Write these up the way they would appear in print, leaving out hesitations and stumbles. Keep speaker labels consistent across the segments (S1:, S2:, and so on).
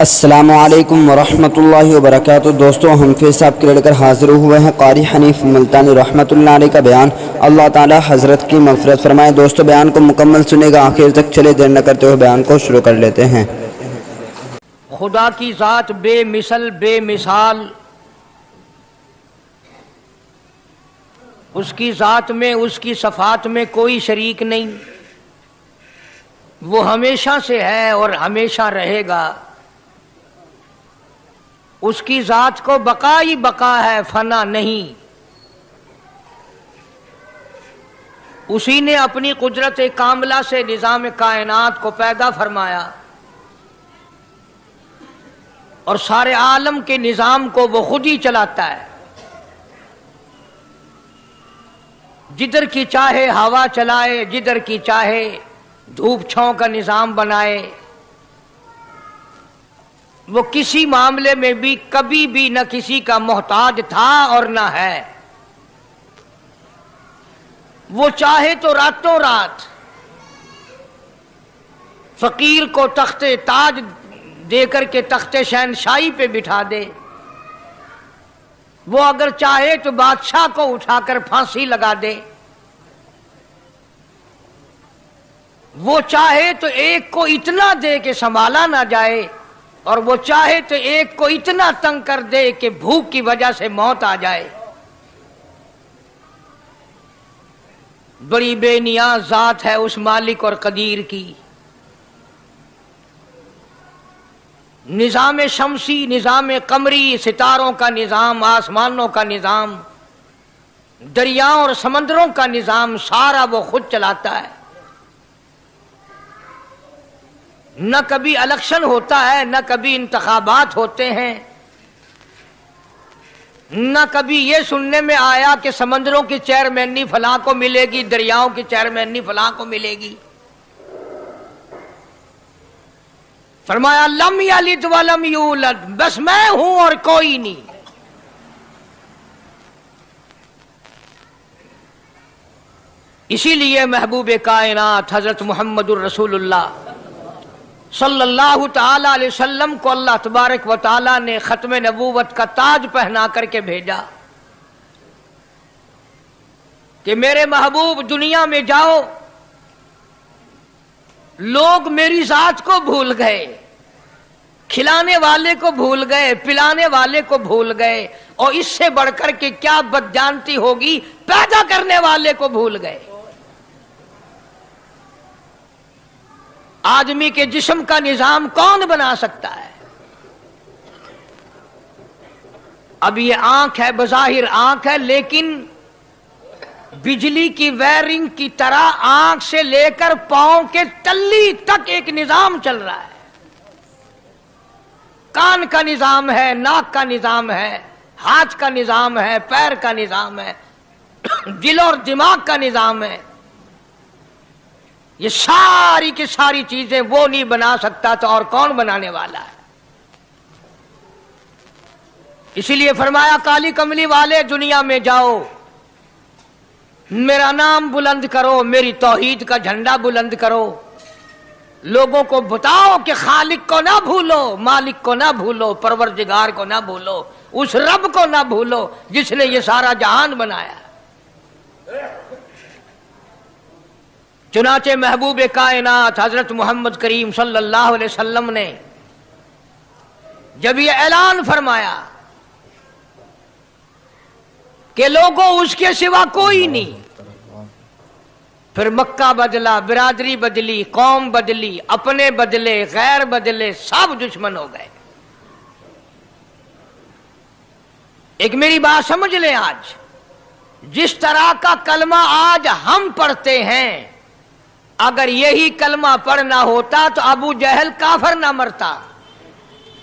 S1: السلام علیکم ورحمۃ اللہ وبرکاتہ۔ دوستو ہم پھر صاحب کے لے کر حاضر ہوئے ہیں قاری حنیف ملتانی رحمۃ اللہ علیہ کا بیان۔ اللہ تعالی حضرت کی مغفرت فرمائے۔ دوستو بیان کو مکمل سنے گا، آخر تک چلے، دیر نہ کرتے ہوئے بیان کو شروع کر لیتے ہیں۔
S2: خدا کی ذات بے مثل بے مثال، اس کی ذات میں، اس کی صفات میں کوئی شریک نہیں۔ وہ ہمیشہ سے ہے اور ہمیشہ رہے گا۔ اس کی ذات کو بقا ہی بقا ہے، فنا نہیں۔ اسی نے اپنی قدرت کاملہ سے نظام کائنات کو پیدا فرمایا اور سارے عالم کے نظام کو وہ خود ہی چلاتا ہے۔ جدھر کی چاہے ہوا چلائے، جدھر کی چاہے دھوپ چھاؤں کا نظام بنائے۔ وہ کسی معاملے میں بھی کبھی بھی نہ کسی کا محتاج تھا اور نہ ہے۔ وہ چاہے تو راتوں رات فقیر کو تخت تاج دے کر کے تخت شہنشاہی پہ بٹھا دے۔ وہ اگر چاہے تو بادشاہ کو اٹھا کر پھانسی لگا دے۔ وہ چاہے تو ایک کو اتنا دے کہ سنبھالا نہ جائے، اور وہ چاہے تو ایک کو اتنا تنگ کر دے کہ بھوک کی وجہ سے موت آ جائے۔ بڑی بے نیاز ذات ہے اس مالک اور قدیر کی۔ نظام شمسی، نظام قمری، ستاروں کا نظام، آسمانوں کا نظام، دریاؤں اور سمندروں کا نظام، سارا وہ خود چلاتا ہے۔ نہ کبھی الیکشن ہوتا ہے، نہ کبھی انتخابات ہوتے ہیں، نہ کبھی یہ سننے میں آیا کہ سمندروں کی چیئرمینی فلاں کو ملے گی، دریاؤں کی چیئرمینی فلاں کو ملے گی۔ فرمایا لم یلد ولم یولد، بس میں ہوں اور کوئی نہیں۔ اسی لیے محبوب کائنات حضرت محمد الرسول اللہ صلی اللہ تعالی علیہ وسلم کو اللہ تبارک و تعالی نے ختم نبوت کا تاج پہنا کر کے بھیجا کہ میرے محبوب دنیا میں جاؤ، لوگ میری ذات کو بھول گئے، کھلانے والے کو بھول گئے، پلانے والے کو بھول گئے، اور اس سے بڑھ کر کے کیا بدجانتی ہوگی، پیدا کرنے والے کو بھول گئے۔ آدمی کے جسم کا نظام کون بنا سکتا ہے؟ اب یہ آنکھ ہے، بظاہر آنکھ ہے، لیکن بجلی کی وائرنگ کی طرح آنکھ سے لے کر پاؤں کے تلی تک ایک نظام چل رہا ہے۔ کان کا نظام ہے، ناک کا نظام ہے، ہاتھ کا نظام ہے، پیر کا نظام ہے، دل اور دماغ کا نظام ہے۔ یہ ساری کی ساری چیزیں وہ نہیں بنا سکتا تو اور کون بنانے والا ہے؟ اسی لیے فرمایا کالی کملی والے دنیا میں جاؤ، میرا نام بلند کرو، میری توحید کا جھنڈا بلند کرو، لوگوں کو بتاؤ کہ خالق کو نہ بھولو، مالک کو نہ بھولو، پروردگار کو نہ بھولو، اس رب کو نہ بھولو جس نے یہ سارا جہان بنایا۔ چنانچہ محبوب کائنات حضرت محمد کریم صلی اللہ علیہ وسلم نے جب یہ اعلان فرمایا کہ لوگوں اس کے سوا کوئی نہیں، پھر مکہ بدلا، برادری بدلی، قوم بدلی، اپنے بدلے، غیر بدلے، سب دشمن ہو گئے۔ ایک میری بات سمجھ لیں، آج جس طرح کا کلمہ آج ہم پڑھتے ہیں، اگر یہی کلمہ پڑھنا ہوتا تو ابو جہل کافر نہ مرتا،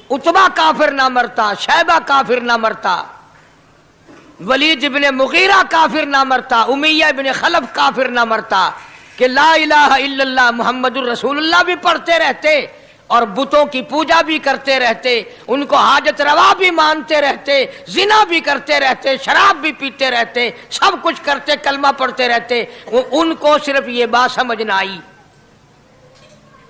S2: عتبہ کافر نہ مرتا، شیبہ کافر نہ مرتا، ولید ابن مغیرہ کافر نہ مرتا، امیہ ابن خلف کافر نہ مرتا، کہ لا الہ الا اللہ محمد الرسول اللہ بھی پڑھتے رہتے اور بتوں کی پوجا بھی کرتے رہتے، ان کو حاجت روا بھی مانتے رہتے، زنا بھی کرتے رہتے، شراب بھی پیتے رہتے، سب کچھ کرتے، کلمہ پڑھتے رہتے، ان کو صرف یہ بات سمجھ نہ آئی،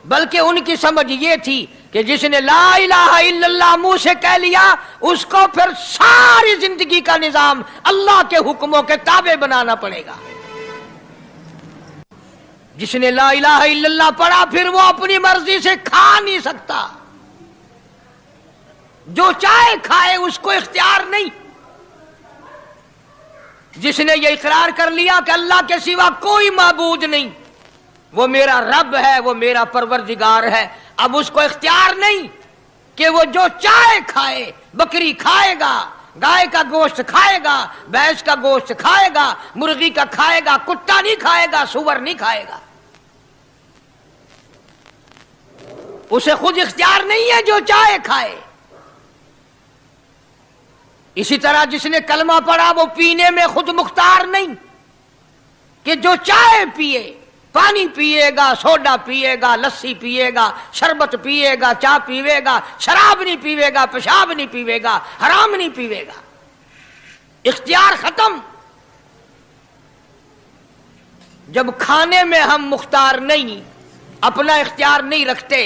S2: بلکہ ان کی سمجھ یہ تھی کہ جس نے لا الہ الا اللہ منہ سے کہہ لیا اس کو پھر ساری زندگی کا نظام اللہ کے حکموں کے تابع بنانا پڑے گا۔ جس نے لا الہ الا اللہ پڑھا پھر وہ اپنی مرضی سے کھا نہیں سکتا، جو چاہے کھائے، اس کو اختیار نہیں۔ جس نے یہ اقرار کر لیا کہ اللہ کے سوا کوئی معبود نہیں، وہ میرا رب ہے، وہ میرا پروردگار ہے، اب اس کو اختیار نہیں کہ وہ جو چاہے کھائے، بکری کھائے گا، گائے کا گوشت کھائے گا، بھینس کا گوشت کھائے گا، مرغی کا کھائے گا، کتا نہیں کھائے گا، سور نہیں کھائے گا۔ اسے خود اختیار نہیں ہے، جو چاہے کھائے۔ اسی طرح جس نے کلمہ پڑھا وہ پینے میں خود مختار نہیں کہ جو چاہے پیے، پانی پیے گا، سوڈا پیے گا، لسی پیے گا، شربت پیے گا، چائے پیے گا، شراب نہیں پیے گا، پیشاب نہیں پیے گا، حرام نہیں پیے گا، اختیار ختم۔ جب کھانے میں ہم مختار نہیں، اپنا اختیار نہیں رکھتے،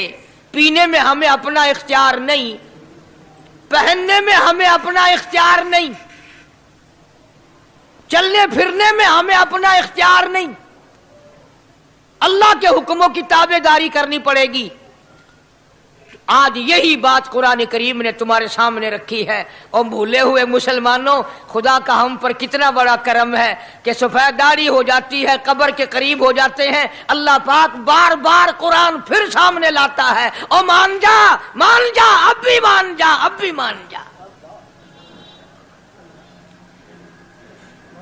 S2: پینے میں ہمیں اپنا اختیار نہیں، پہننے میں ہمیں اپنا اختیار نہیں، چلنے پھرنے میں ہمیں اپنا اختیار نہیں، اللہ کے حکموں کی تابع داری کرنی پڑے گی۔ آج یہی بات قرآن کریم نے تمہارے سامنے رکھی ہے۔ اور بھولے ہوئے مسلمانوں، خدا کا ہم پر کتنا بڑا کرم ہے کہ سفید داڑھی ہو جاتی ہے، قبر کے قریب ہو جاتے ہیں، اللہ پاک بار بار قرآن پھر سامنے لاتا ہے، اور مان جا، مان جا، اب بھی مان جا، اب بھی مان جا۔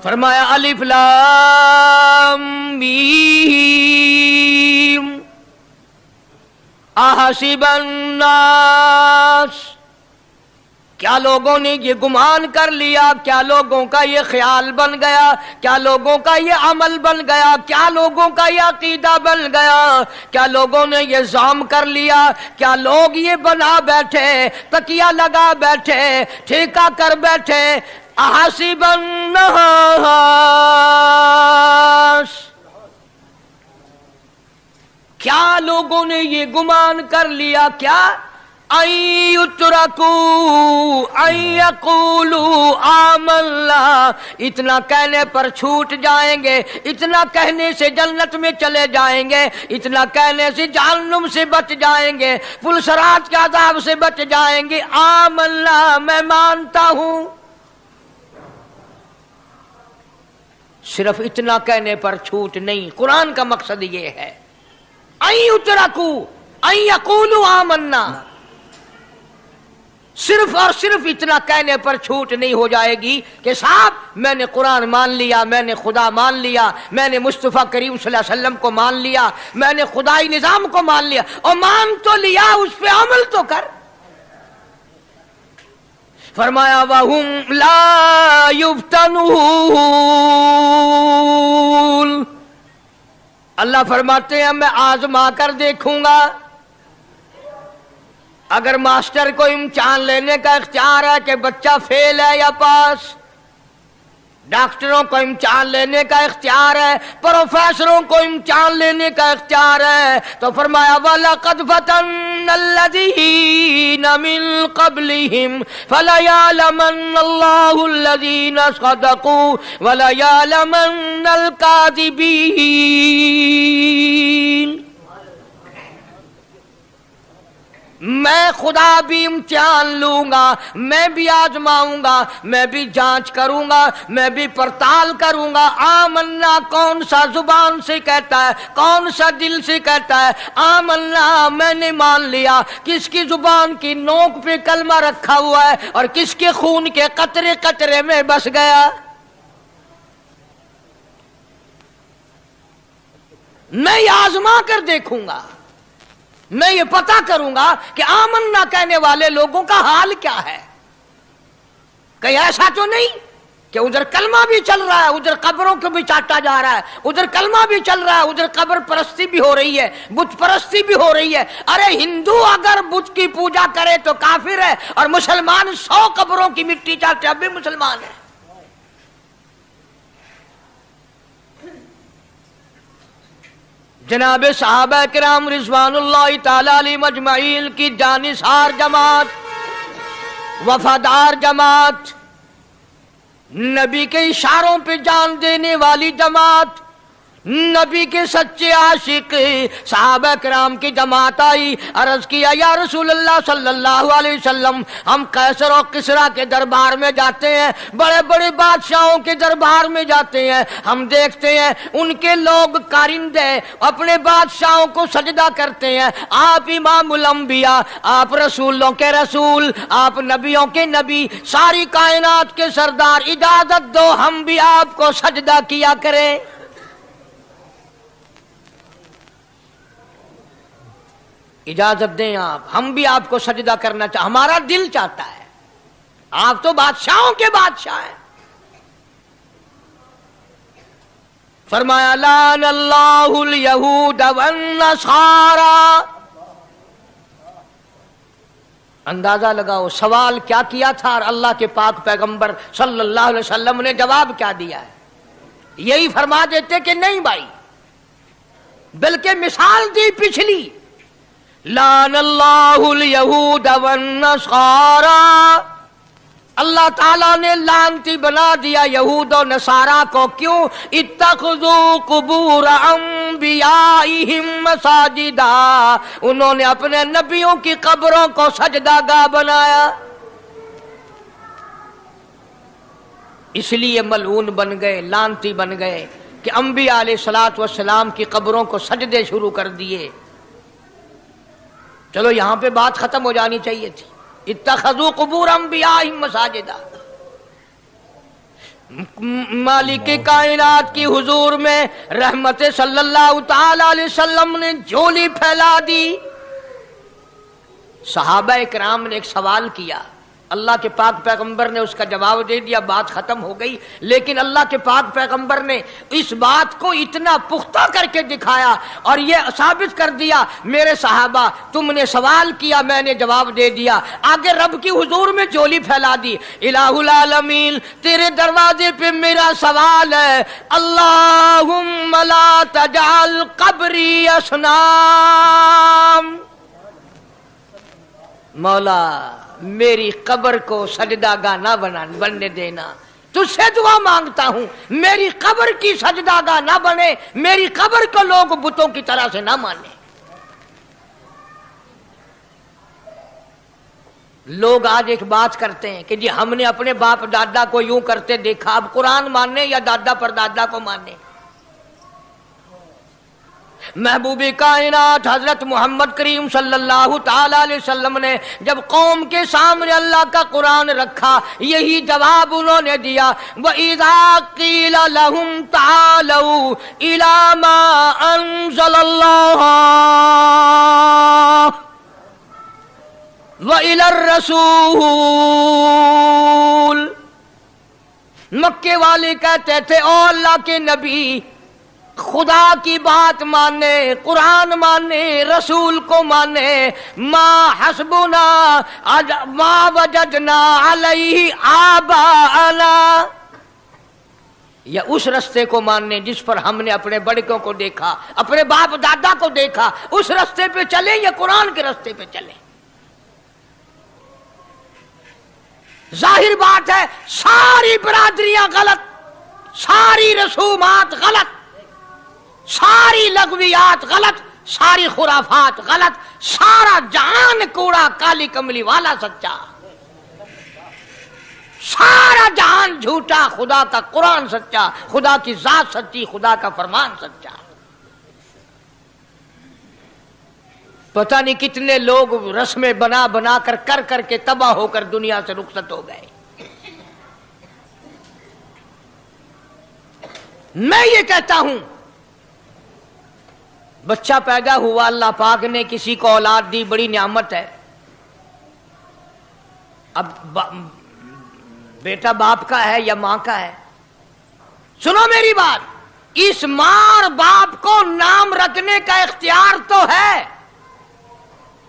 S2: فرمایا الف لام میم احسب الناس، کیا لوگوں نے یہ گمان کر لیا، کیا لوگوں کا یہ خیال بن گیا، کیا لوگوں کا یہ عمل بن گیا، کیا لوگوں کا یہ عقیدہ بن گیا، کیا لوگوں نے یہ زعم کر لیا، کیا لوگ یہ بنا بیٹھے، تکیہ لگا بیٹھے، ٹھیکہ کر بیٹھے، احسب الناس، کیا لوگوں نے یہ گمان کر لیا، کیا ان یترکوا ان یقولوا آمنا، اتنا کہنے پر چھوٹ جائیں گے، اتنا کہنے سے جنت میں چلے جائیں گے، اتنا کہنے سے جہنم سے بچ جائیں گے، پلسرات کے عذاب سے بچ جائیں گے، آمنا میں مانتا ہوں۔ صرف اتنا کہنے پر چھوٹ نہیں، قرآن کا مقصد یہ ہے ان یترکوا ان یقولوا آمنا، صرف اور صرف اتنا کہنے پر چھوٹ نہیں ہو جائے گی کہ صاحب میں نے قرآن مان لیا، میں نے خدا مان لیا، میں نے مصطفیٰ کریم صلی اللہ علیہ وسلم کو مان لیا، میں نے خدائی نظام کو مان لیا، اور مان تو لیا، اس پہ عمل تو کر۔ فرمایا وَهُمْ لَا يُفْتَنُونَ، اللہ فرماتے ہیں میں آزما کر دیکھوں گا۔ اگر ماسٹر کو امتحان لینے کا اختیار ہے کہ بچہ فیل ہے یا پاس، ڈاکٹروں کو امتحان لینے کا اختیار ہے، پروفیسروں کو امتحان لینے کا اختیار ہے، تو فرمایا وَلَقَدْ فَتَنَّ الَّذِينَ مِن قَبْلِهِمْ فَلَيَعْلَمَنَّ اللَّهُ الَّذِينَ صَدَقُوا وَلَيَعْلَمَنَّ الْكَاذِبِينَ۔ میں خدا بھی امتحان لوں گا، میں بھی آزماؤں گا، میں بھی جانچ کروں گا، میں بھی پڑتال کروں گا۔ آمنا کون سا زبان سے کہتا ہے، کون سا دل سے کہتا ہے آمنا میں نے مان لیا، کس کی زبان کی نوک پہ کلمہ رکھا ہوا ہے اور کس کے خون کے قطرے قطرے میں بس گیا۔ میں یہ آزما کر دیکھوں گا، میں یہ پتہ کروں گا کہ آمنا کہنے والے لوگوں کا حال کیا ہے۔ کہیں ایسا تو نہیں کہ ادھر کلمہ بھی چل رہا ہے، ادھر قبروں کو بھی چاٹا جا رہا ہے، ادھر کلمہ بھی چل رہا ہے، ادھر قبر پرستی بھی ہو رہی ہے، بت پرستی بھی ہو رہی ہے۔ ارے ہندو اگر بت کی پوجا کرے تو کافر ہے، اور مسلمان 100 قبروں کی مٹی چاٹے اب بھی مسلمان ہے۔ जनाब सहाबा किराम रिजवानुल्लाह ताला अलैहिम अजमईन की जानिसार जमात, वफादार जमात, नबी के इशारों पे जान देने वाली जमात, नबी के सच्चे आशिक सहाबा किराम की जमात आई। अर्ज किया या रसूल अल्लाह सल्लल्लाहु अलैहि वसल्लम, हम कैसर और किसरा के दरबार में जाते हैं, बड़े बड़े बादशाहों के दरबार में जाते हैं, हम देखते हैं उनके लोग कारिंदे अपने बादशाहों को सजदा करते हैं। आप इमामुल अंबिया, आप रसूलों के रसूल, आप नबियों के नबी, सारी कायनात के सरदार, इजाजत दो हम भी आपको सजदा किया करें। इजाजत दें आप, हम भी आपको सजदा करना चाहते, हमारा दिल चाहता है, आप तो बादशाहों के बादशाह हैं। फरमाया लानल्लाहुल यहूद वन नसारा। अंदाजा लगाओ सवाल क्या किया था और अल्लाह के पाक पैगंबर सल्लल्लाहु अलैहि वसल्लम ने जवाब क्या दिया है। यही फरमा देते कि नहीं भाई, बल्कि मिसाल दी पिछली, लानल्लाहुल यहूद वन नसारा, अल्लाह ताला ने लानती बना दिया यहूद और नसारा को। क्यों? इत्तखज़ू कुबूर अंबियाइहिम मसाजिदा, उन्होंने अपने नबियों की कब्रों को सजदागाह बनाया, इसलिए मलऊन बन गए, लानती बन गए कि अंबिया अलैहिस्सलातु वस्सलाम की कब्रों को सजदे शुरू कर दिए। चलो यहां पे बात खत्म हो जानी चाहिए थी। इत्तखज़ू कुबूर अंबियाइहिम मसाजिदा। मालिक कायनात की हुजूर में रहमत सल्लल्लाहु ताला अलैहि वसल्लम ने झोली फैला दी। सहाबा इकराम ने एक सवाल किया, अल्लाह के पाक पैगंबर ने उसका जवाब दे दिया, बात खत्म हो गई। लेकिन अल्लाह के पाक पैगंबर ने इस बात को इतना पुख्ता करके दिखाया और यह साबित कर दिया, मेरे सहाबा तुमने सवाल किया, मैंने जवाब दे दिया। आगे रब की हुजूर में झोली फैला दी। इलाहुल आलमीन, तेरे दरवाजे पे मेरा सवाल है, अल्लाहुम्मा ला तजअल कब्री असनाम, मौला मेरी कब्र को सजदागाह ना बनने देना। तुझसे दुआ मांगता हूं, मेरी कब्र की सजदागाह ना बने, मेरी कब्र को लोग बुतों की तरह से ना माने। लोग आज एक बात करते हैं कि जी हमने अपने बाप दादा को यूं करते देखा, अब कुरान मानने या दादा पर दादा को मानने। महबूबी कायनात हजरत मोहम्मद करीम सल्लल्लाहु ताला अलैहि वसल्लम ने जब कौम के सामने अल्लाह का कुरान रखा, यही जवाब उन्होंने दिया। व इज़ा क़ीला लहुम तालू इला मा अंज़लल्लाह व इलर रसूल, मक्के वाले कहते थे ओ अल्लाह के नबी, खुदा की बात माने, कुरान माने, रसूल को माने, मा हस्बुना मा वजदना अलैहि आबाना, या उस रास्ते को मानने जिस पर हमने अपने बड़कों को देखा, अपने बाप दादा को देखा, उस रास्ते पे चले या कुरान के रास्ते पे चले। जाहिर बात है सारी बरादरियां गलत, सारी रसूमात गलत, सारी लगवियात गलत, सारी खुराफात गलत, सारा जहान कूड़ा काली कमली वाला सच्चा, सारा जहान झूठा, खुदा का कुरान सच्चा, खुदा की जात सच्ची, खुदा का फरमान सच्चा। पता नहीं कितने लोग रस्में बना बना कर के तबाह होकर दुनिया से रुखसत हो गए। मैं ये कहता हूं, बच्चा पैदा हुआ, अल्लाह पाक ने किसी को औलाद दी, बड़ी नियामत है। अब बेटा बाप का है या मां का है? सुनो मेरी बात, इस मां और बाप को नाम रखने का इख्तियार तो है,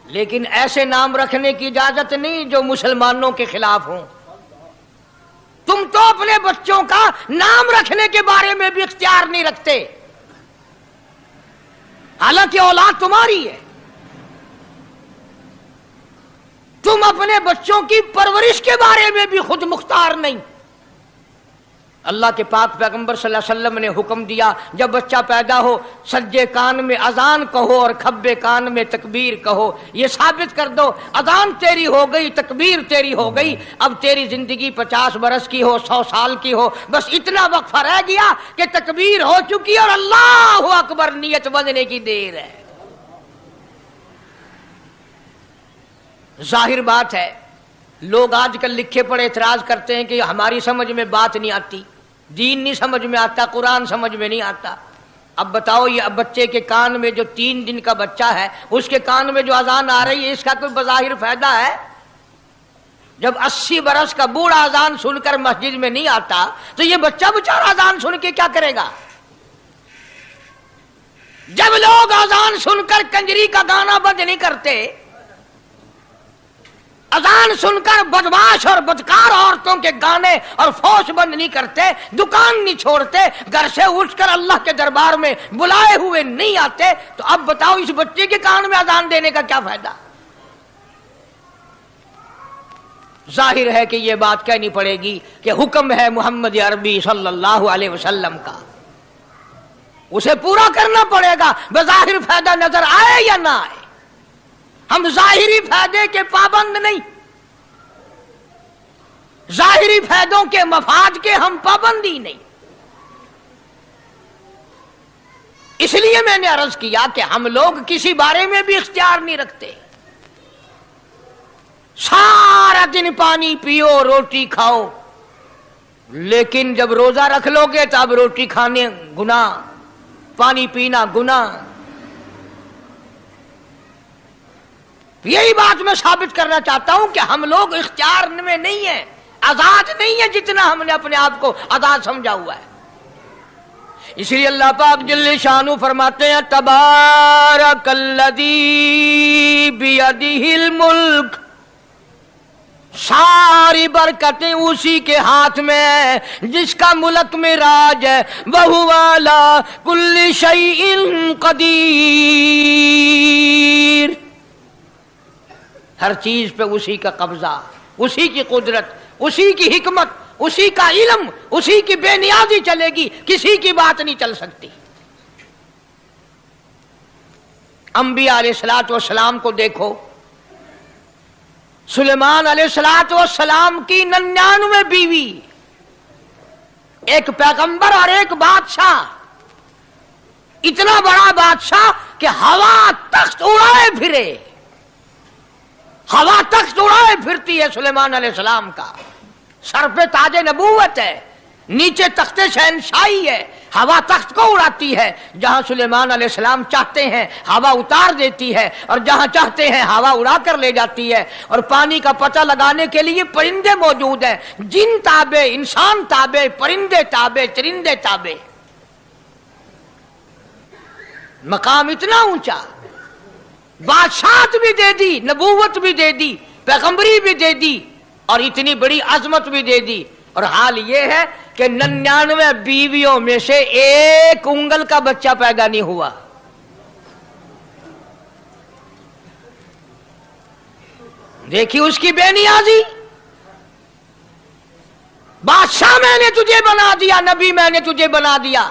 S2: लेकिन ऐसे नाम रखने की इजाजत नहीं जो मुसलमानों के खिलाफ हों। तुम तो अपने बच्चों का नाम रखने के बारे में भी इख्तियार नहीं रखते। हालांकि औलाद तुम्हारी है, तुम अपने बच्चों की परवरिश के बारे में भी खुद मुख्तार नहीं। अल्लाह के पाक पैगंबर सल्लल्लाहु अलैहि वसल्लम ने हुक्म दिया, जब बच्चा पैदा हो सज्जे कान में अजान कहो और खब्बे कान में तकबीर कहो। ये साबित कर दो अजान तेरी हो गई, तकबीर तेरी हो गई, अब तेरी जिंदगी 50 बरस की हो, 100 साल की हो, बस इतना वक्फा रह गया कि तकबीर हो चुकी और अल्लाहु अकबर नियत बंधने की देर है। जाहिर बात है, लोग आजकल लिखे पढ़े एतराज करते हैं कि हमारी समझ में बात नहीं आती, दीन नहीं समझ में आता, कुरान समझ में नहीं आता। अब बताओ, ये अब बच्चे के कान में जो 3 दिन का बच्चा है उसके कान में जो अजान आ रही है, इसका कोई बज़ाहिर फायदा है? जब 80 बरस का बूढ़ा अजान सुनकर मस्जिद में नहीं आता तो ये बच्चा बेचारा अजान सुन के क्या करेगा? जब लोग अजान सुनकर कंजरी का गाना बंद नहीं करते, अजान सुनकर बदमाश और बदकार औरतों के गाने और फौश बंद नहीं करते, दुकान नहीं छोड़ते, घर से उठकर अल्लाह के दरबार में बुलाए हुए नहीं आते, तो अब बताओ इस बच्चे के कान में अजान देने का क्या फायदा? जाहिर है कि यह बात कहनी पड़ेगी कि हुक्म है मोहम्मद अरबी सल्लल्लाहु अलैहि वसल्लम का, उसे पूरा करना पड़ेगा, बज़ाहिर फायदा नजर आए या ना आए। हम जाहिरी फायदे के पाबंद नहीं, जाहिरी फायदों के मफाद के हम पाबंदी नहीं। इसलिए मैंने अर्ज किया कि हम लोग किसी बारे में भी इख्तियार नहीं रखते। सारा दिन पानी पियो, रोटी खाओ, लेकिन जब रोजा रख लोगे तब रोटी खाने गुनाह, पानी पीना गुनाह। यही बात मैं साबित करना चाहता हूं कि हम लोग इख्तियार में नहीं है, आजाद नहीं है जितना हमने अपने आप को आजाद समझा हुआ है। इसलिए अल्लाह पाक जल्ले शानु फरमाते हैं, तबारकल्लज़ी बियदिहिल मुल्क, सारी बरकतें उसी के हाथ में है जिसका मुल्क में राज है। वहुवा अला कुल्ली शैइन कदीर, हर चीज पे उसी का कब्जा, उसी की कुदरत, उसी की हिकमत, उसी का इल्म, उसी की बेनियाजी चलेगी, किसी की बात नहीं चल सकती। अंबिया अलैहिस्सलातु वस्सलाम को देखो, सुलेमान अलैहिस्सलातु वस्सलाम की 99 बीवी, एक पैगंबर और एक बादशाह, इतना बड़ा बादशाह कि हवा तख्त उड़ाए फिरे, हवा तख्त उड़ाए फिरती है सुलेमान अलैहिस्सलाम का। सर पे ताजे नबूवत है, नीचे तख्ते शहनशाही है, हवा तख्त को उड़ाती है। जहां सुलेमान अलैहिस्सलाम चाहते हैं हवा उतार देती है, और जहां चाहते हैं हवा उड़ा कर ले जाती है। और पानी का पता लगाने के लिए परिंदे मौजूद हैं, जिन ताबे, इंसान ताबे, परिंदे ताबे, चरिंदे ताबे। मकाम इतना ऊंचा, बादशाहत भी दे दी, नबूवत भी दे दी, पैगंबरी भी दे दी, और इतनी बड़ी अजमत भी दे दी। और हाल ये है कि 99 बीवियों में से एक उंगल का बच्चा पैदा नहीं हुआ। देखी उसकी बेनियाजी। बादशाह मैंने तुझे बना दिया, नबी मैंने तुझे बना दिया,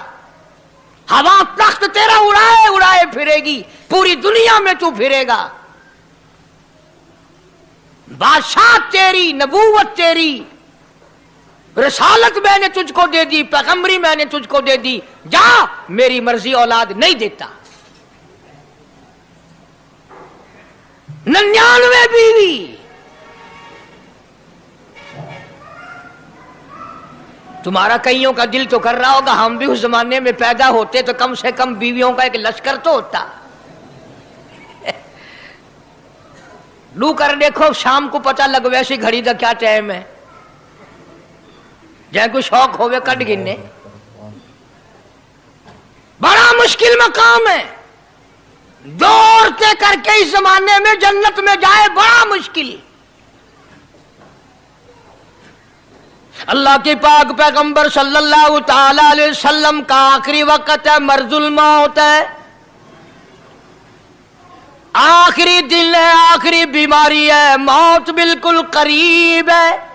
S2: हवा तख्त तेरा उड़ाए उड़ाए फिरेगी, पूरी दुनिया में तू फिरेगा। बादशाह तेरी, नबूवत तेरी, रिसालत मैंने तुझको दे दी, पैगंबरी मैंने तुझको दे दी, जा, मेरी मर्जी औलाद नहीं देता। 99 बीवी, तुम्हारा कईयों का दिल तो कर रहा होगा हम भी उस जमाने में पैदा होते तो कम से कम बीवियों का एक लश्कर तो होता। लू कर देखो, शाम को पता लग वैसी घड़ी का क्या टाइम है, जै कोई शौक होवे कट गिनने। बड़ा मुश्किल मकाम है, दो औरतें करके इस जमाने में जन्नत में जाए बड़ा मुश्किल। अल्लाह के पाक पैगंबर सल्लल्लाहु ताला अलैहि वसल्लम का आखिरी वक्त है, मर्जुल मौत है। आखिरी दिन है, आखिरी बीमारी है, मौत बिल्कुल करीब है।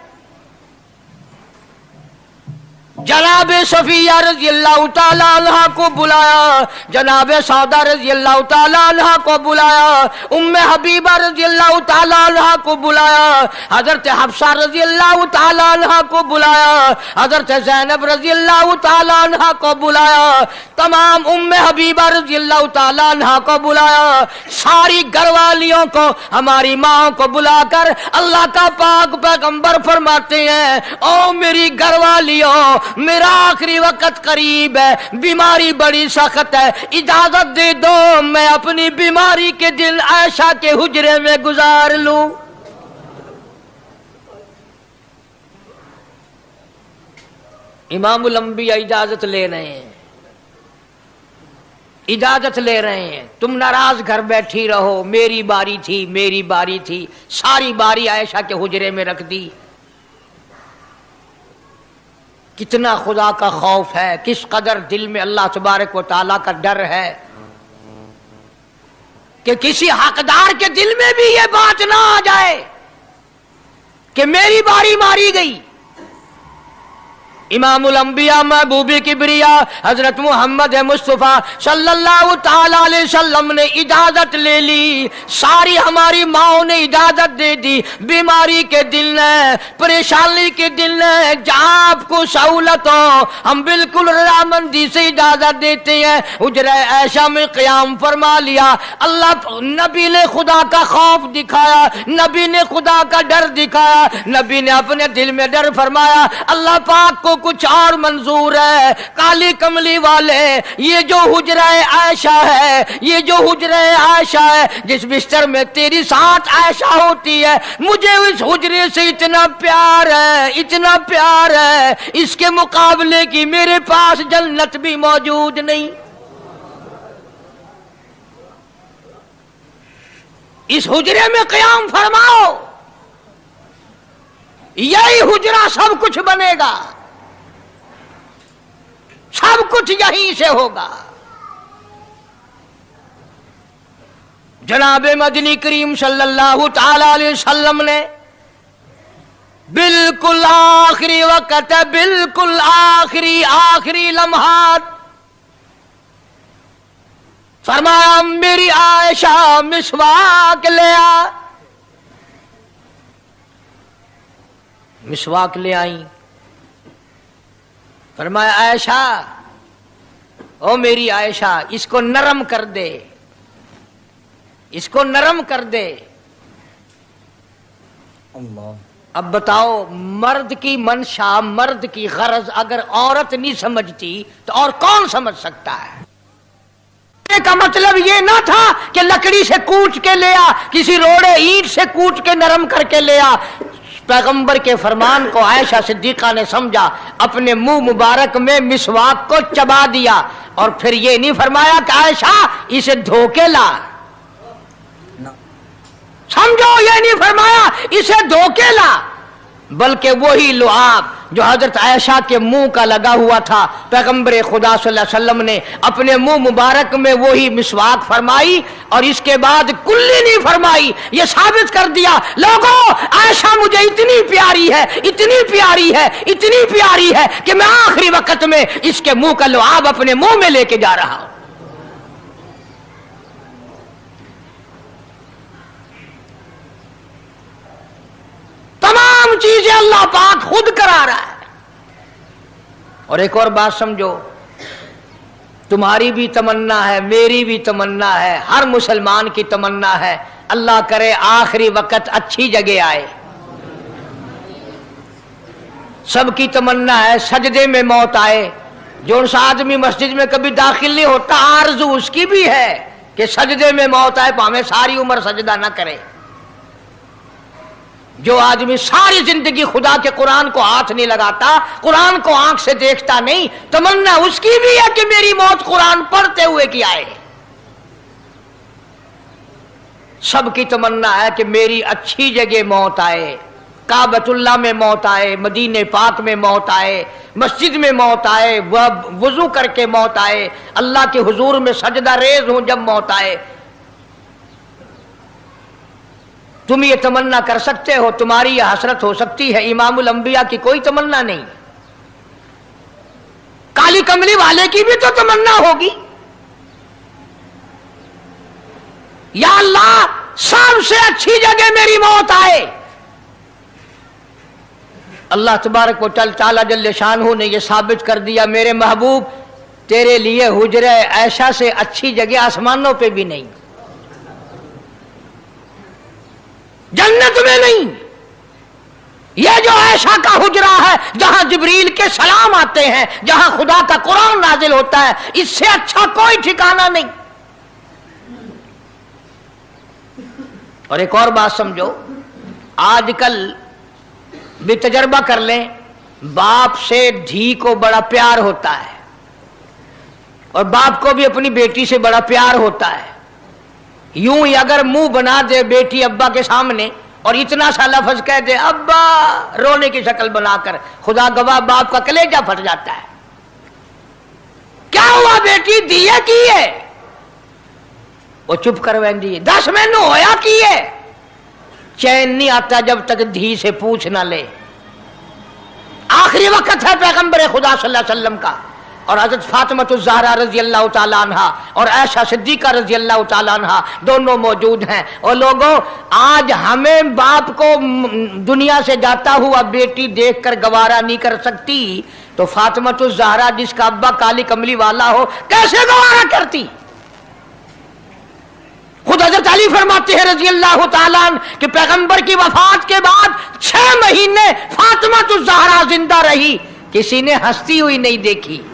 S2: जनाब सफिया रज़ी अल्लाह ताला अन्हा को बुलाया, जनाब सौदा रज़ी अल्लाह ताला अन्हा को बुलाया, उम्मे हबीबा रज़ी अल्लाह ताला अन्हा को बुलाया, हजरत हफ्सा रज़ी अल्लाह ताला अन्हा को बुलाया, हजरत ज़ैनब रज़ी अल्लाह ताला अन्हा को बुलाया, तमाम उम्मे हबीबा रज़ी अल्लाह ताला अन्हा को बुलाया, सारी घरवालियों को, हमारी माँ को बुलाकर अल्लाह का पाक पैगंबर फरमाते हैं, ओ मेरी घरवालियों, मेरा आखिरी वक्त करीब है, बीमारी बड़ी सख्त है, इजाजत दे दो मैं अपनी बीमारी के दिन आयशा के हुजरे में गुजार लूं। इमामुल अंबिया इजाजत ले रहे हैं, इजाजत ले रहे हैं, तुम नाराज घर बैठी रहो, मेरी बारी थी, मेरी बारी थी, सारी बारी आयशा के हुजरे में रख दी। कितना खुदा का खौफ है, किस कदर दिल में अल्लाह तबारक व तआला का डर है कि किसी हकदार के दिल में भी ये बात ना आ जाए कि मेरी बारी मारी गई। इमामुल अंबिया महबूबी किबरिया हजरत मोहम्मद मुस्तफा सल्लल्लाहु ताला अलैहि वसल्लम ने इजाजत ले ली, सारी हमारी माओ ने इजाजत दे दी। बीमारी के दिन है, परेशानी के दिन है, जहाँ आपको सहूलत हो हम बिल्कुल रजामंदी से इजाजत देते हैं। हुजरा ऐशा में क़याम फरमा लिया, अल्लाह नबी ने खुदा का खौफ दिखाया, नबी ने खुदा का डर दिखाया, नबी ने अपने दिल में डर फरमाया अल्लाह पाक को कुछ और मंजूर है। काली कमली वाले, ये जो हुजरा आयशा है, ये जो हुजरा आयशा है, जिस बिस्तर में तेरी साथ आयशा होती है, मुझे इस हुजरे से इतना प्यार है, इतना प्यार है, इसके मुकाबले की मेरे पास जन्नत भी मौजूद नहीं। इस हुजरे में क़याम फरमाओ, यही हुजरा सब कुछ बनेगा, सब कुछ यहीं से होगा। जनाब मदनी करीम सल्लल्लाहु ताला अलैहि वसल्लम ने बिल्कुल आखिरी वक्त, बिल्कुल आखिरी लम्हात फरमाया मेरी आयशा मिसवाक ले आ। मिसवाक ले आई, फरमाया आयशा, ओ मेरी आयशा, इसको नरम कर दे, इसको नरम कर दे। अल्लाह। अब बताओ, मर्द की मंशा, मर्द की गरज अगर औरत नहीं समझती तो और कौन समझ सकता है? का मतलब ये ना था कि लकड़ी से कूट के ले आ, किसी रोड़े ईंट से कूट के नरम करके ले आ। पैगंबर के फरमान को आयशा सिद्दीका ने समझा, अपने मुंह मुबारक में मिसवाक को चबा दिया और फिर ये नहीं फरमाया कि आयशा इसे धो के ला, समझो, ये नहीं फरमाया इसे धो के ला, बल्कि वही लुआब जो हजरत आयशा के मुंह का लगा हुआ था, पैगंबर खुदा सल्लल्लाहु अलैहि वसल्लम ने अपने मुंह मुबारक में वही मिसवाक फरमाई और इसके बाद कुल्ली नहीं फरमाई। ये साबित कर दिया, लोगों, आयशा मुझे इतनी प्यारी है, इतनी प्यारी है, इतनी प्यारी है कि मैं आखिरी वक्त में इसके मुंह का लुआब अपने मुंह में लेके जा रहा हूं। तमाम चीजें अल्लाह पाक खुद करा रहा है। और एक और बात समझो, तुम्हारी भी तमन्ना है, मेरी भी तमन्ना है, हर मुसलमान की तमन्ना है, अल्लाह करे आखिरी वक्त अच्छी जगह आए। सबकी तमन्ना है सजदे में मौत आए। जो आदमी मस्जिद में कभी दाखिल नहीं होता, आरज़ू उसकी भी है कि सजदे में मौत आए, भाਵੇਂ सारी उम्र सजदा ना करे। जो आदमी सारी जिंदगी खुदा के कुरान को हाथ नहीं लगाता, कुरान को आंख से देखता नहीं, तमन्ना उसकी भी है कि मेरी मौत कुरान पढ़ते हुए की आए। सबकी तमन्ना है कि मेरी अच्छी जगह मौत आए, काबतुल्लाह में मौत आए, मदीने पाक में मौत आए, मस्जिद में मौत आए, वजू करके मौत आए, अल्लाह के हुजूर में सजदा रेज हूं जब मौत आए। तुम ये तमन्ना कर सकते हो, तुम्हारी यह हसरत हो सकती है, इमामुल अंबिया की कोई तमन्ना नहीं। काली कमली वाले की भी तो तमन्ना होगी, या अल्लाह सबसे अच्छी जगह मेरी मौत आए। अल्लाह तबारक व तआला जल्ले शानहू ने यह साबित कर दिया, मेरे महबूब तेरे लिए हुजरे ऐशा से अच्छी जगह आसमानों पे भी नहीं, जन्नत में नहीं। यह जो ऐशा का हुजरा है जहां जिब्रील के सलाम आते हैं, जहां खुदा का कुरान नाजिल होता है, इससे अच्छा कोई ठिकाना नहीं। और एक और बात समझो, आजकल भी तजर्बा कर लें, बाप से धी को बड़ा प्यार होता है और बाप को भी अपनी बेटी से बड़ा प्यार होता है। यूं ही अगर मुंह बना दे बेटी अब्बा के सामने और इतना सा लफ्ज कह दे अब्बा, रोने की शक्ल बनाकर, खुदा गवाह बाप का कलेजा फट जाता है। क्या हुआ बेटी, दिए की है? वो चुप कर वेंदी, 10 मैनू होया की है। चैन नहीं आता जब तक धी से पूछ ना ले। आखिरी वक्त है पैगंबर खुदा सल्लल्लाहु अलैहि वसल्लम का, और हजरत फातिमातुज़ ज़हरा रज़ी अल्लाह ताला अन्हा और आयशा सिद्दीक़ा रज़ी अल्लाह ताला अन्हा दोनों मौजूद हैं। और लोगों, आज हमें बाप को दुनिया से जाता हुआ बेटी देखकर गवारा नहीं कर सकती, तो फातिमातुज़ ज़हरा जिसका अब्बा काली कमली वाला हो कैसे गवारा करती? खुद हज़रत अली फरमाते हैं रज़ी अल्लाह ताला अन्हु कि पैगंबर की वफात के बाद 6 महीने फातिमातुज़ ज़हरा जिंदा रही, किसी ने हंसती हुई नहीं देखी।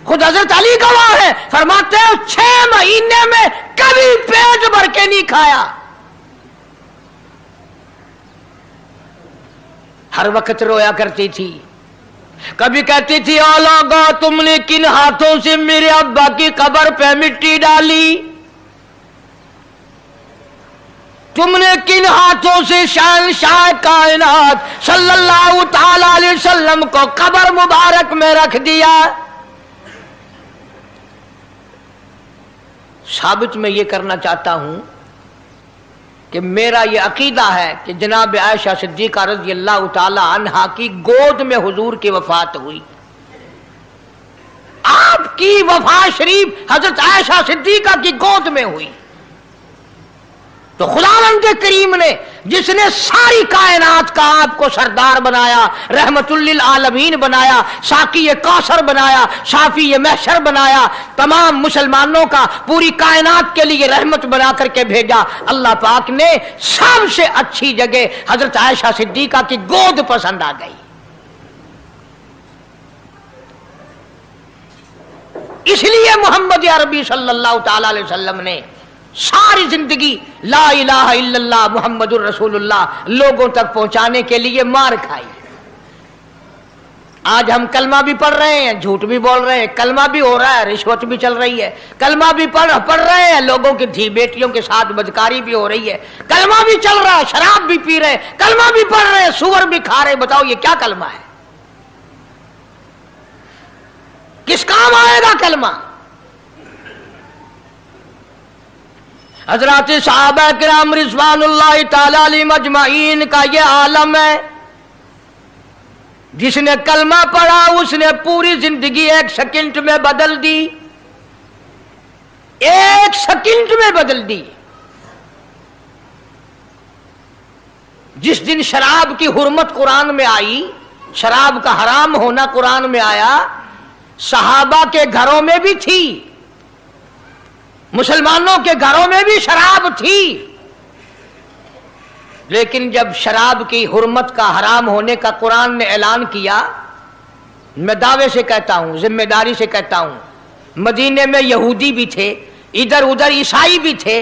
S2: खुद हजरत अली गवाह है, फरमाते हैं 6 महीने में कभी पेट भर के नहीं खाया, हर वक्त रोया करती थी। कभी कहती थी, ओ लोगो तुमने किन हाथों से मेरे अब्बा की कब्र पे मिट्टी डाली, तुमने किन हाथों से शहंशाह कायनात सल्लल्लाहु ताला अलैहि वसल्लम को कब्र मुबारक में रख दिया। साबित मैं ये करना चाहता हूं कि मेरा ये अकीदा है कि जनाब आयशा सिद्दीक़ा रज़ी अल्लाह ताला अन्हा की गोद में हुजूर की वफात हुई। आपकी वफात शरीफ हजरत आयशा सिद्दीक़ा की गोद में हुई। तो खुदावंद करीम ने जिसने सारी कायनात का आपको सरदार बनाया, रहमतुल्लिल आलमीन बनाया, साकी कौसर बनाया, शाफी महशर बनाया, तमाम मुसलमानों का पूरी कायनात के लिए रहमत बना करके भेजा, अल्लाह पाक ने सबसे अच्छी जगह हजरत आयशा सिद्दीक़ा की गोद पसंद आ गई। इसलिए मोहम्मद अरबी सल्लल्लाहु ताला अलैहि वसल्लम ने सारी जिंदगी ला इलाहा इल्लल्लाह मुहम्मदुर रसूलुल्लाह लोगों तक पहुंचाने के लिए मार खाई। आज हम कलमा भी पढ़ रहे हैं, झूठ भी बोल रहे हैं, कलमा भी हो रहा है, रिश्वत भी चल रही है, कलमा भी पढ़ रहे हैं, लोगों की धी बेटियों के साथ बदकारी भी हो रही है, कलमा भी चल रहा है, शराब भी पी रहे हैं, कलमा भी पढ़ रहे हैं, सुअर भी खा रहे हैं। बताओ ये क्या कलमा है? किस काम आएगा कलमा? हजरात सहाबा किराम रिज़वानुल्लाहि ताला अलैहिम अजमाइन का ये आलम है, जिसने कलमा पढ़ा उसने पूरी जिंदगी 1 सेकंड में बदल दी, 1 सेकंड में बदल दी। जिस दिन शराब की हुर्मत कुरान में आई, शराब का हराम होना कुरान में आया, सहाबा के घरों में भी थी, मुसलमानों के घरों में भी शराब थी, लेकिन जब शराब की हुर्मत का हराम होने का कुरान ने ऐलान किया, मैं दावे से कहता हूं, जिम्मेदारी से कहता हूं, मदीने में यहूदी भी थे, इधर उधर ईसाई भी थे,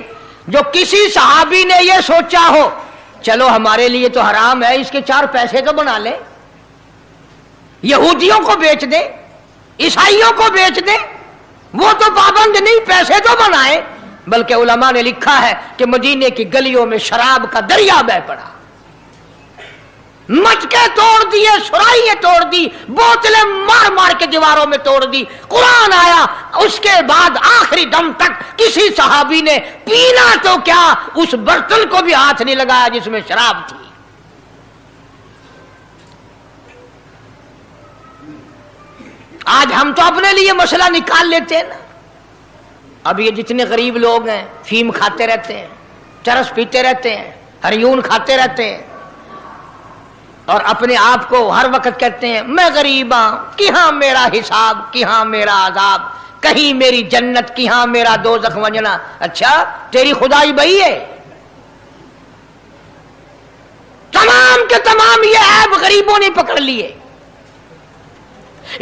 S2: जो किसी सहाबी ने यह सोचा हो चलो हमारे लिए तो हराम है, इसके 4 पैसे तो बना ले, यहूदियों को बेच दे, ईसाइयों को बेच दे, वो तो पाबंद नहीं, पैसे तो बनाए। बल्कि उलमा ने लिखा है कि मदीने की गलियों में शराब का दरिया बह पड़ा। मटके तोड़ दिए, सुराइयां तोड़ दी, बोतलें मार मार के दीवारों में तोड़ दी। कुरान आया, उसके बाद आखिरी दम तक किसी सहाबी ने पीना तो क्या उस बर्तन को भी हाथ नहीं लगाया जिसमें शराब थी। आज हम तो अपने लिए मसला निकाल लेते हैं ना। अब ये जितने गरीब लोग हैं फीम खाते रहते हैं, चरस पीते रहते हैं, हरियून खाते रहते हैं और अपने आप को हर वक्त कहते हैं मैं गरीब हूं, कि हाँ मेरा हिसाब, कि हाँ मेरा आजाब, कहीं मेरी जन्नत, कि हाँ मेरा दोज़ख वंजना। अच्छा, तेरी खुदाई बही है? तमाम के तमाम ये ऐब गरीबों ने पकड़ लिए।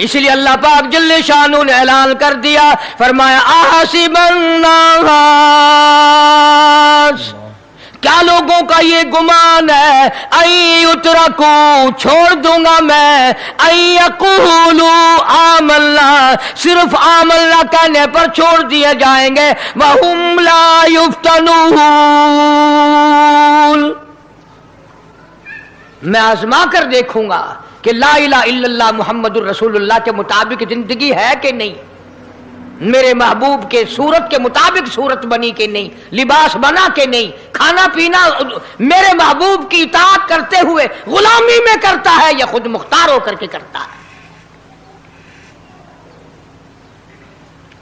S2: इसलिए अल्लाह पाक जल्ले शानू ने ऐलान कर दिया, फरमाया आसिबन नास, क्या लोगों का ये गुमान है, आई उतरकू, छोड़ दूंगा मैं, आई यकूलू आमल्ला, सिर्फ आमल्ला कहने पर छोड़ दिए जाएंगे, वहुम ला युफ्तनून, मैं आजमा कर देखूंगा कि ला इलाहा इल्लल्लाह मुहम्मदुर रसूलुल्लाह के मुताबिक जिंदगी है कि नहीं, मेरे महबूब के सूरत के मुताबिक सूरत बनी कि नहीं, लिबास बना कि नहीं, खाना पीना मेरे महबूब की इताअत करते हुए गुलामी में करता है या खुद मुख्तार होकर के करता है।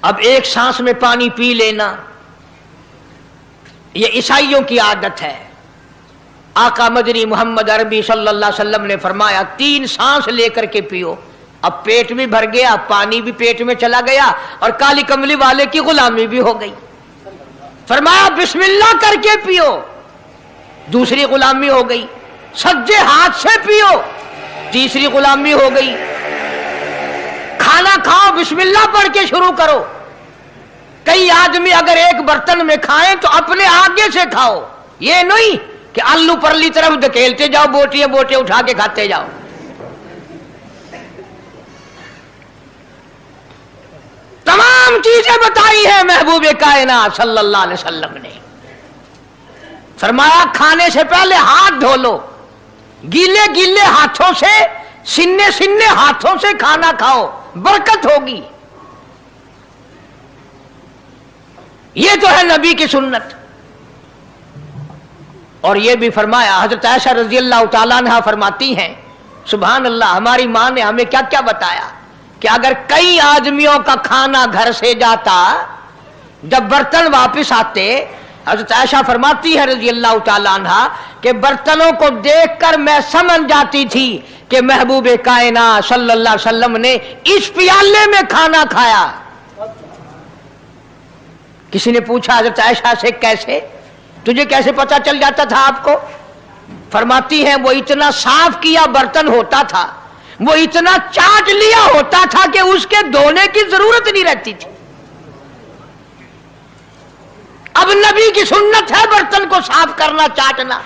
S2: अब एक सांस में पानी पी लेना ये ईसाइयों की आदत है। आका मदनी मोहम्मद अरबी सल्लल्लाहु अलैहि वसल्लम ने फरमाया 3 सांस लेकर के पियो। अब पेट भी भर गया, पानी भी पेट में चला गया और काली कमली वाले की गुलामी भी हो गई। फरमाया बिस्मिल्लाह करके पियो, दूसरी गुलामी हो गई। सज्जे हाथ से पियो, तीसरी गुलामी हो गई। खाना खाओ बिस्मिल्लाह पढ़ के शुरू करो। कई आदमी अगर एक बर्तन में खाएं तो अपने आगे से खाओ, ये नहीं कि आलू परली तरफ धकेलते जाओ, बोटियां बोटियां उठा के खाते जाओ। तमाम चीजें बताई है महबूब कायनात सल्लल्लाहु अलैहि वसल्लम ने। फरमाया खाने से पहले हाथ धो लो, गीले गीले हाथों से, सिन्ने सिन्ने हाथों से खाना खाओ, बरकत होगी। ये तो है नबी की सुन्नत। और ये भी फरमाया, हजरत आयशा रजी अल्लाह तआला अन्हा फरमाती हैं, सुभान अल्लाह, हमारी मां ने हमें क्या क्या बताया कि अगर कई आदमियों का खाना घर से जाता, जब बर्तन वापस आते, हजरत आयशा फरमाती है रजी अल्लाह तआला अन्हा कि बर्तनों को देखकर मैं समझ जाती थी कि महबूब कायनात सल्लल्लाहु अलैहि वसल्लम ने इस प्याले में खाना खाया। किसी ने पूछा हजरत आयशा से, कैसे, तुझे कैसे पता चल जाता था आपको? फरमाती हैं वो इतना साफ किया बर्तन होता था, वो इतना चाट लिया होता था कि उसके धोने की जरूरत नहीं रहती थी। अब नबी की सुन्नत है बर्तन को साफ करना, चाटना,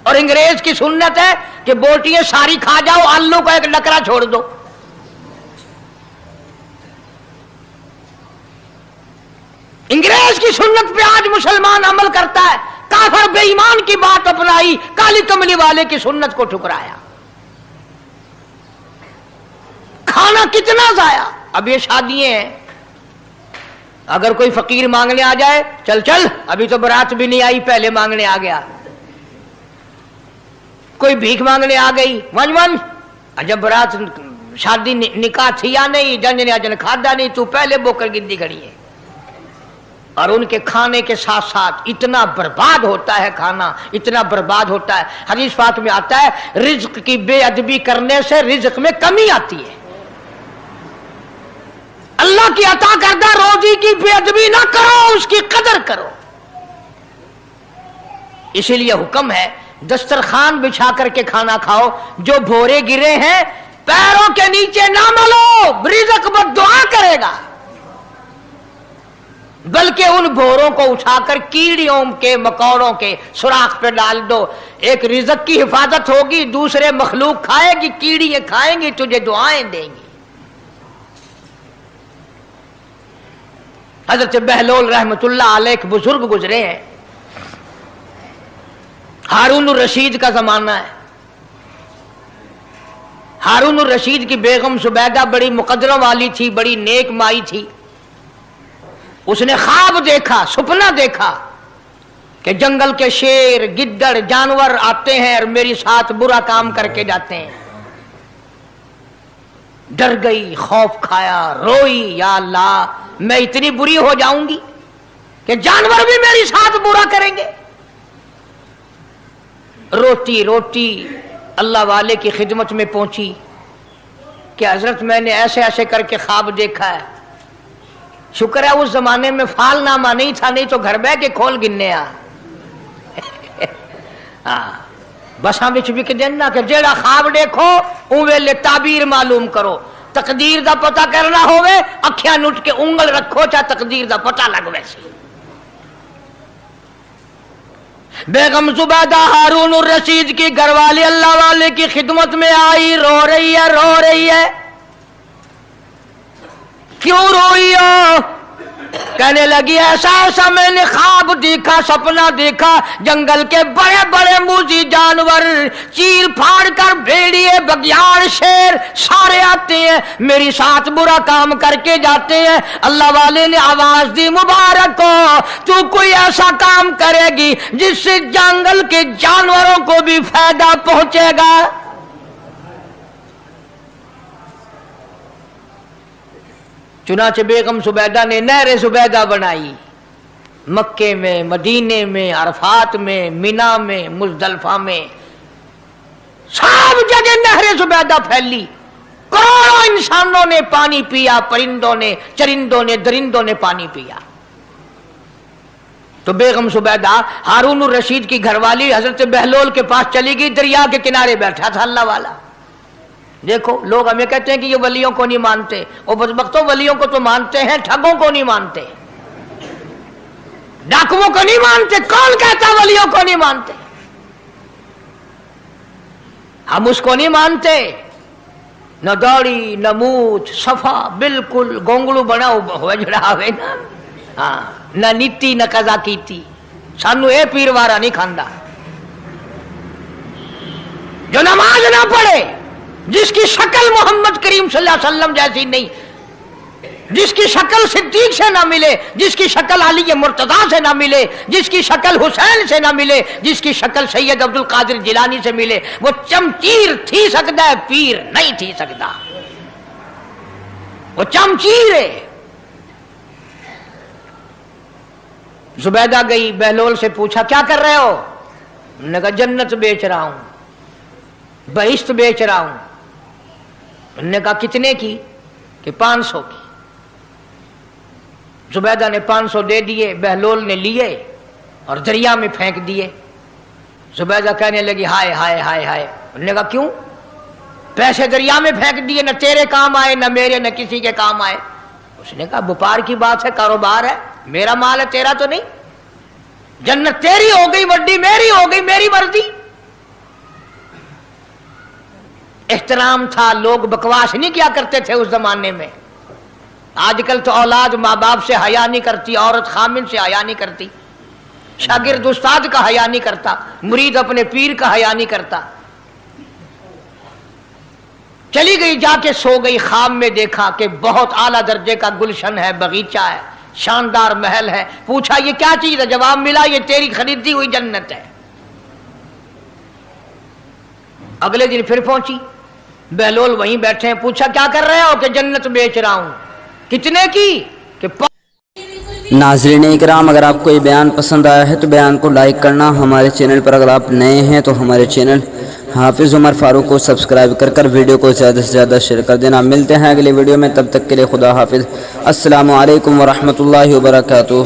S2: और अंग्रेज की सुन्नत है कि बोटियां सारी खा जाओ, आलू का एक नकरा छोड़ दो। अंग्रेज की सुन्नत पे आज मुसलमान अमल करता है। काफिर बेईमान की बात अपनाई, काली कमली वाले की सुन्नत को ठुकराया। खाना कितना जाया। अब ये शादियां हैं, अगर कोई फकीर मांगने आ जाए, चल चल अभी तो बारात भी नहीं आई, पहले मांगने आ गया। कोई भीख मांगने आ गई, वन वन, जब बारात शादी निकाह थी या नहीं, जंज ने अजन खादा नहीं, तू पहले बोकर गिद्दी खड़ी है। और उनके खाने के साथ साथ इतना बर्बाद होता है खाना, इतना बर्बाद होता है। हदीस पाक में आता है रिज्क की बेअदबी करने से रिज्क में कमी आती है। अल्लाह की अता करदा रोजी की बेअदबी ना करो, उसकी कदर करो। इसीलिए हुक्म है दस्तरखान बिछा करके खाना खाओ। जो भोरे गिरे हैं पैरों के नीचे ना मलो, रिज्क बद्दुआ करेगा, बल्कि उन भोरों को उठाकर कीड़ियों के मकौड़ों के सुराख पे डाल दो। एक रिज़्क की हिफाजत होगी, दूसरे मखलूक खाएगी, कीड़ियां खाएंगी, तुझे दुआएं देंगी। हजरत बहलोल रहमतुल्लाह अलैह एक बुजुर्ग गुजरे हैं, हारून रशीद का जमाना है। हारून रशीद की बेगम सुबैदा बड़ी मुकद्दरों वाली थी, बड़ी नेक माई थी। उसने ख्वाब देखा, सपना देखा कि जंगल के शेर, गिद्दड़, जानवर आते हैं और मेरे साथ बुरा काम करके जाते हैं। डर गई, खौफ खाया, रोई, या अल्लाह मैं इतनी बुरी हो जाऊंगी कि जानवर भी मेरे साथ बुरा करेंगे। रोती रोती अल्लाह वाले की खिदमत में पहुंची कि हजरत मैंने ऐसे ऐसे करके ख्वाब देखा है। शुक्र है उस जमाने में फालनामा नहीं था, नहीं तो घर बह के खोल गिनने आ बसा विच विक देना कि जेड़ा ख्वाब देखो उस वेले ताबीर मालूम करो। तकदीर दा पता करना होवे अखियां नुट के उंगल रखो, चाहे तकदीर दा पता लग वैसी। बेगम जुबैदा हारून रशीद की घरवाली अल्लाह वाले की खिदमत में आई, रो रही है, रो रही है। क्यों रोई हो? कहने लगी ऐसा ऐसा मैंने ख्वाब देखा, सपना देखा, जंगल के बड़े बड़े मूजी जानवर, चीर फाड़ कर भेड़िए, बघियाड़, शेर सारे आते हैं, मेरी साथ बुरा काम करके जाते हैं। अल्लाह वाले ने आवाज दी, मुबारक हो, तू कोई ऐसा काम करेगी जिससे जंगल के जानवरों को भी फायदा पहुंचेगा। चुनाचे बेगम सुबैदा ने नहर सुबैदा बनाई, मक्के में, मदीने में, अरफात में, मिना में, मुजदलफा में, सब जगह नहर सुबैदा फैली। करोड़ों इंसानों ने पानी पिया, परिंदों ने, चरिंदों ने, दरिंदों ने पानी पिया। तो बेगम सुबैदा हारून रशीद की घरवाली हजरत बहलोल के पास चली गई, दरिया के किनारे बैठा था अल्लाह वाला। देखो लोग हमें कहते हैं कि ये वलियों को नहीं मानते, और बदबख्तों वलियों को तो मानते हैं, ठगों को नहीं मानते, डाकुओं को नहीं मानते। कौन कहता वलियों को नहीं मानते? हम उसको नहीं मानते, न दौड़ी न मूछ, सफा बिल्कुल गोंगलू बना हुआ जड़ा हुए ना, हाँ, न नीति न कजा कीती, सानू ए पीरवारा नहीं खांदा। जो नमाज ना पढ़े, जिसकी शक्ल मोहम्मद करीम सल्लल्लाहु अलैहि वसल्लम जैसी नहीं, जिसकी शक्ल सिद्दीक से ना मिले, जिसकी शक्ल अली मुर्तजा से ना मिले, जिसकी शक्ल हुसैन से ना मिले, जिसकी शक्ल सैयद अब्दुल कादिर जिलानी से मिले, वो चमचीर थी सकता है, पीर नहीं थी सकता। वो चमचीर है। जुबैदा गई, बहलोल से पूछा क्या कर रहे हो? उन्होंने कहा जन्नत बेच रहा हूं, बहिश्त बेच रहा हूं। उन्होंने कहा कितने की? कि 500 की। जुबैदा ने 500 दे दिए, बहलोल ने लिए और दरिया में फेंक दिए। जुबैदा कहने लगी हाय हाय हाय हाय। उन्होंने कहा क्यों? पैसे दरिया में फेंक दिए, न तेरे काम आए, न मेरे, न किसी के काम आए। उसने कहा व्यापार की बात है, कारोबार है, मेरा माल है, तेरा तो नहीं। जन्नत तेरी हो गई, वड्डी मेरी हो गई, मेरी मर्जी। एहतराम था, लोग बकवास नहीं किया करते थे उस जमाने में। आजकल तो औलाद माँ बाप से हया नहीं करती, औरत खामिन से हया नहीं करती, शागिर्द उस्ताद का हया नहीं करता, मुरीद अपने पीर का हया नहीं करता। चली गई, जाके सो गई। ख्वाब में देखा कि बहुत आला दर्जे का गुलशन है, बगीचा है, शानदार महल है। पूछा ये क्या चीज है? जवाब मिला ये तेरी खरीदी हुई जन्नत है। अगले दिन फिर पहुंची, बहलोल वहीं बैठे हैं। पूछा क्या कर रहे हो? कि जन्नत बेच रहा हूं। कितने की? कि
S1: नाज़रीन इकराम, अगर आपको ये बयान पसंद आया है तो बयान को लाइक करना। हमारे चैनल पर अगर आप नए हैं तो हमारे चैनल हाफिज़ उमर फारूक को सब्सक्राइब कर वीडियो को ज़्यादा से ज़्यादा शेयर कर देना। मिलते हैं अगले वीडियो में, तब तक के लिए खुदा हाफिज़। अस्सलामु अलैकुम व रहमतुल्लाहि व बरकातुहू।